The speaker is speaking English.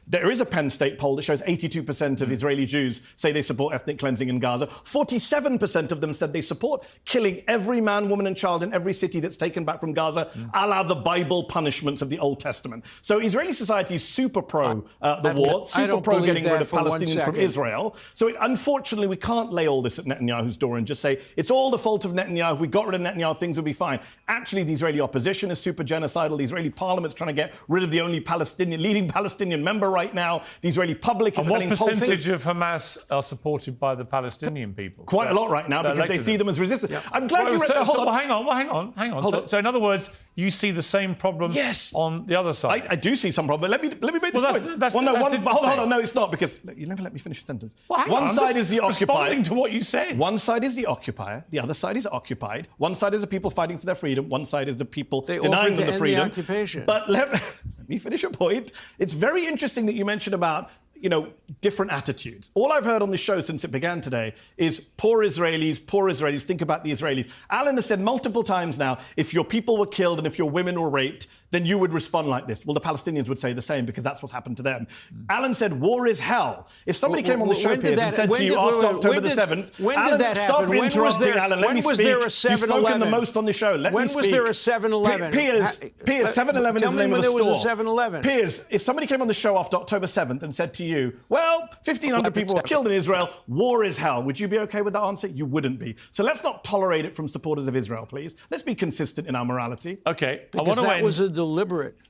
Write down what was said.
There is a Penn State poll that shows 82% of Israeli Jews say they support ethnic cleansing in Gaza. 47% of them said they support killing every man, woman and child in every city that's taken back from Gaza, a la the Bible punishments of the Old Testament. So Israeli society is super pro the war, super pro getting rid of Palestinians from Israel. So unfortunately, we can't lay all this at Netanyahu's door and just say, it's all the fault of Netanyahu. If we got rid of Netanyahu, things would be fine. Actually, the Israeli opposition is super genocidal. The Israeli parliament's trying to get rid of the only leading Palestinian member right now. The Israeli public is what percentage of Hamas are supported by the Palestinian people? Quite a lot right now, because they see them as resistance. Yeah. I'm glad you read that. Hang on. So in other words, you see the same problem on the other side. I do see some problem. Let me make this point. Hold on. No, it's not, because you never let me finish a sentence. Well, one side is the occupier. Responding to what you said. One side is the occupier. The other side is occupied. One side is the people fighting for their freedom. One side is the people denying them the freedom. The occupation. But let me finish a point. It's very interesting that you mentioned about, different attitudes. All I've heard on this show since it began today is poor Israelis, think about the Israelis. Alan has said multiple times now, if your people were killed and if your women were raped, then you would respond like this. Well, the Palestinians would say the same, because that's what's happened to them. Alan said war is hell. If somebody came on the show, Piers, and said to you after October the 7th, Alan, stop interrupting, Alan, let me speak. You've spoken the most on the show. Let me speak. When was there a 7-Eleven? Piers, 7-Eleven is the name of the store. Tell me when there was a 7-Eleven. Piers, if somebody came on the show after October 7th and said to you, well, 1,500 people were killed in Israel, war is hell, would you be okay with that answer? You wouldn't be. So let's not tolerate it from supporters of Israel, please. Let's be consistent in our morality. Okay. Because that was a deliberate